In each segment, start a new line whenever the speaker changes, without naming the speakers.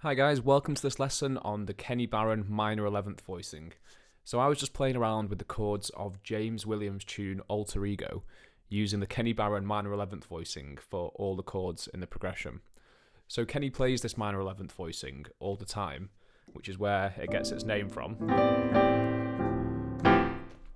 Hi guys, welcome to this lesson on the Kenny Barron minor 11th voicing. So I was just playing around with the chords of James Williams' tune Alter Ego using the Kenny Barron minor 11th voicing for all the chords in the progression. So Kenny plays this minor 11th voicing all the time, which is where it gets its name from.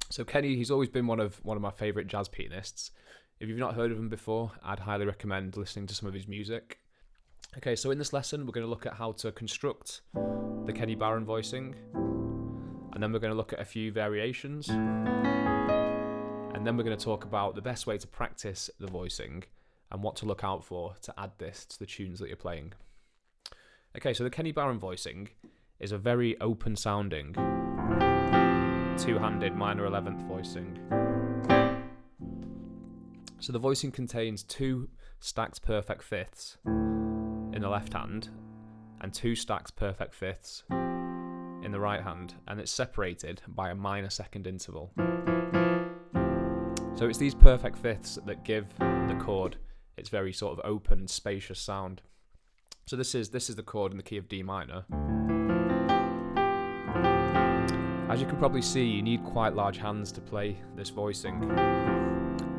So Kenny, he's always been one of my favourite jazz pianists. If you've not heard of him before, I'd highly recommend listening to some of his music. Okay, so in this lesson, we're going to look at how to construct the Kenny Barron voicing, and then we're going to look at a few variations, and then we're going to talk about the best way to practice the voicing and what to look out for to add this to the tunes that you're playing. Okay, so the Kenny Barron voicing is a very open-sounding, two-handed minor 11th voicing. So the voicing contains two stacked perfect fifths in the left hand and two stacked perfect fifths in the right hand, and it's separated by a minor second interval. So it's these perfect fifths that give the chord its very sort of open, spacious sound. So this is the chord in the key of D minor. As you can probably see, you need quite large hands to play this voicing.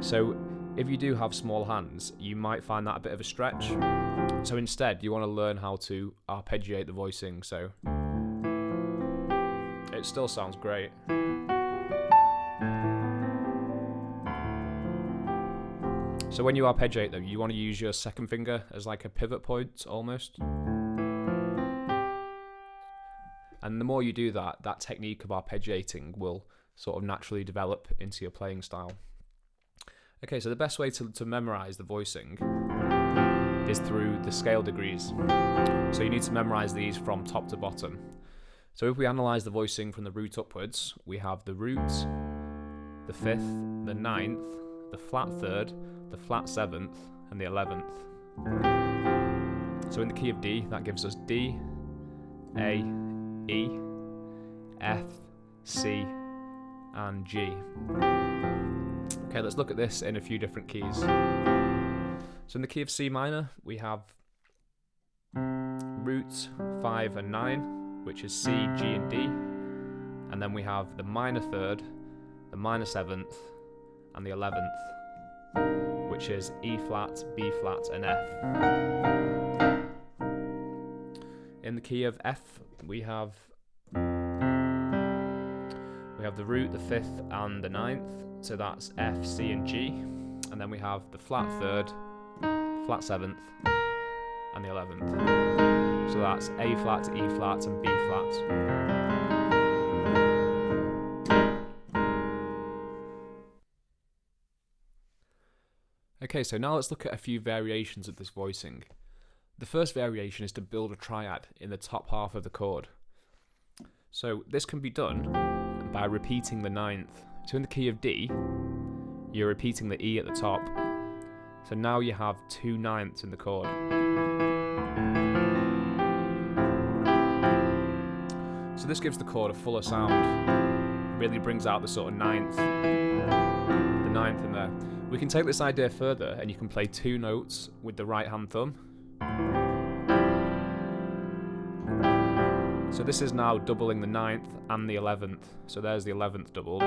So if you do have small hands, you might find that a bit of a stretch. So instead, you want to learn how to arpeggiate the voicing, so it still sounds great. So when you arpeggiate them, you want to use your second finger as like a pivot point almost. And the more you do that, that technique of arpeggiating will sort of naturally develop into your playing style. Okay, so the best way to memorize the voicing is through the scale degrees. So you need to memorize these from top to bottom. So if we analyze the voicing from the root upwards, we have the root, the fifth, the ninth, the flat third, the flat seventh, and the 11th. So in the key of D, that gives us D, A, E, F, C, and G. Okay, let's look at this in a few different keys. So in the key of C minor, we have root 5 and 9, which is C, G, and D. And then we have the minor third, the minor 7th, and the 11th, which is E flat, B flat, and F. In the key of F, we have the root, the 5th, and the 9th. So that's F, C, and G. And then we have the flat third, flat 7th, and the 11th. So that's A flat, E flat, and B flat. Okay, so now let's look at a few variations of this voicing. The first variation is to build a triad in the top half of the chord. So this can be done by repeating the 9th. So in the key of D, you're repeating the E at the top. So now you have 2 9ths in the chord. So this gives the chord a fuller sound. It really brings out the sort of the ninth in there. We can take this idea further, and you can play 2 notes with the right hand thumb. So this is now doubling the 9th and the 11th. So there's the 11th doubled.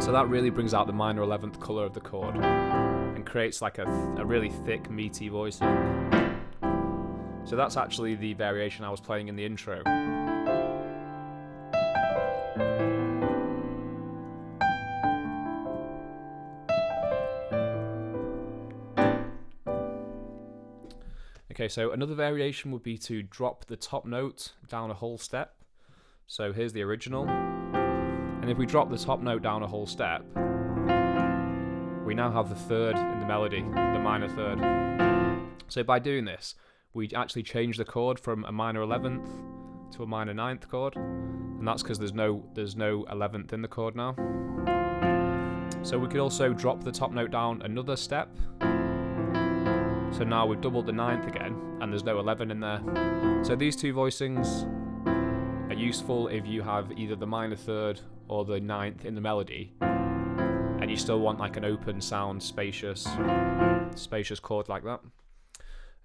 So that really brings out the minor 11th colour of the chord and creates like a really thick, meaty voicing. So that's actually the variation I was playing in the intro. Okay, so another variation would be to drop the top note down a whole step. So here's the original. And if we drop the top note down a whole step, we now have the third in the melody, the minor third. So by doing this, we actually change the chord from a minor 11th to a minor 9th chord, and that's because there's no 11th in the chord now. So we could also drop the top note down another step. So now we've doubled the 9th again, and there's no 11 in there. So these two voicings are useful if you have either the minor third or the 9th in the melody, and you still want like an open sound, spacious chord like that.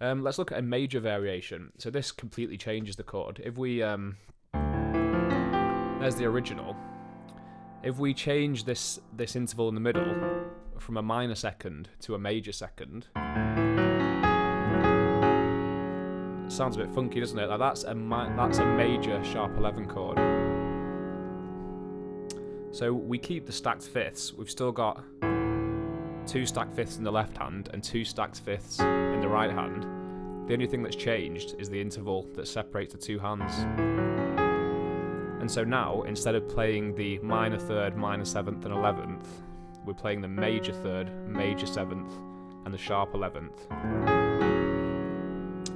Let's look at a major variation. So this completely changes the chord. If we there's the original. If we change this interval in the middle from a minor second to a major second, it sounds a bit funky, doesn't it? Like that's a major sharp 11 chord. So we keep the stacked fifths. We've still got 2 stacked fifths in the left hand and 2 stacked fifths in the right hand. The only thing that's changed is the interval that separates the two hands. And so now, instead of playing the minor third, minor 7th and 11th, we're playing the major 3rd, major 7th and the sharp 11th.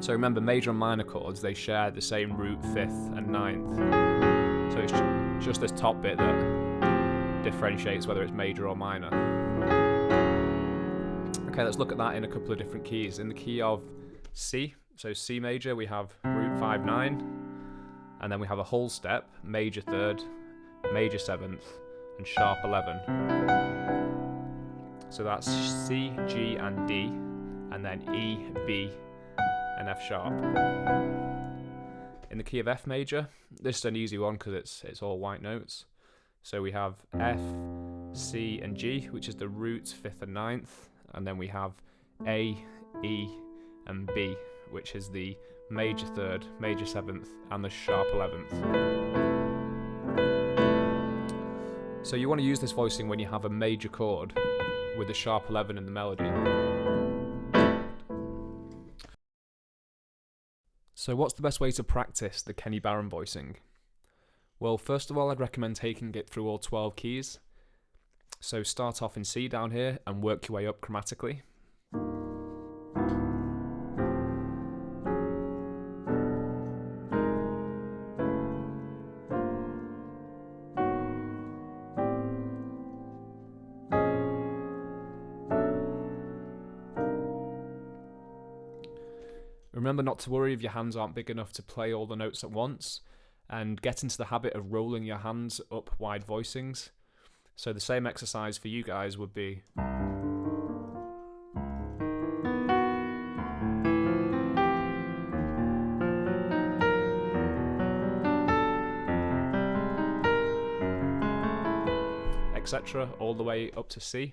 So remember, major and minor chords, they share the same root 5th and 9th. So it's just this top bit that differentiates whether it's major or minor. Okay, let's look at that in a couple of different keys. In the key of C, so C major, we have root 5, 9, and then we have a whole step, major 3rd, major 7th, and sharp 11. So that's C, G, and D, and then E, B, and F sharp. In the key of F major, this is an easy one because it's all white notes. So we have F, C, and G, which is the root 5th and 9th, and then we have A, E, and B, which is the major 3rd, major 7th, and the sharp 11th. So you want to use this voicing when you have a major chord with the sharp 11 in the melody. So what's the best way to practice the Kenny Barron voicing? Well, first of all, I'd recommend taking it through all 12 keys. So start off in C down here and work your way up chromatically. Remember not to worry if your hands aren't big enough to play all the notes at once, and get into the habit of rolling your hands up wide voicings. So the same exercise for you guys would be etc. all the way up to C.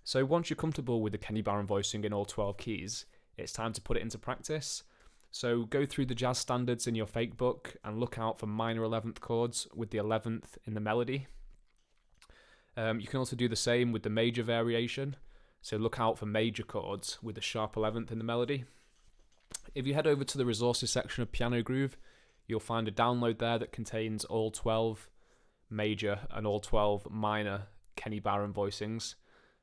So once you're comfortable with the Kenny Barron voicing in all 12 keys, it's time to put it into practice. So go through the jazz standards in your fake book and look out for minor 11th chords with the 11th in the melody. You can also do the same with the major variation. So look out for major chords with the sharp 11th in the melody. If you head over to the resources section of Piano Groove, you'll find a download there that contains all 12 major and all 12 minor Kenny Barron voicings.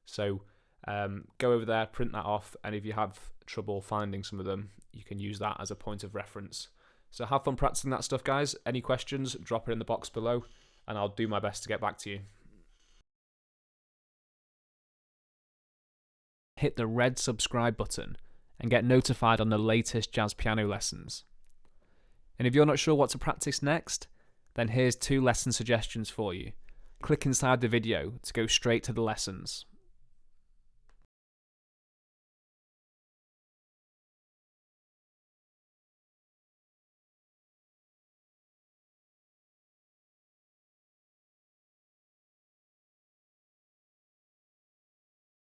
So go over there, print that off, and if you have trouble finding some of them, you can use that as a point of reference. So have fun practicing that stuff, guys. Any questions, drop it in the box below, and I'll do my best to get back to you. Hit the red subscribe button and get notified on the latest jazz piano lessons. And if you're not sure what to practice next, then here's 2 lesson suggestions for you. Click inside the video to go straight to the lessons.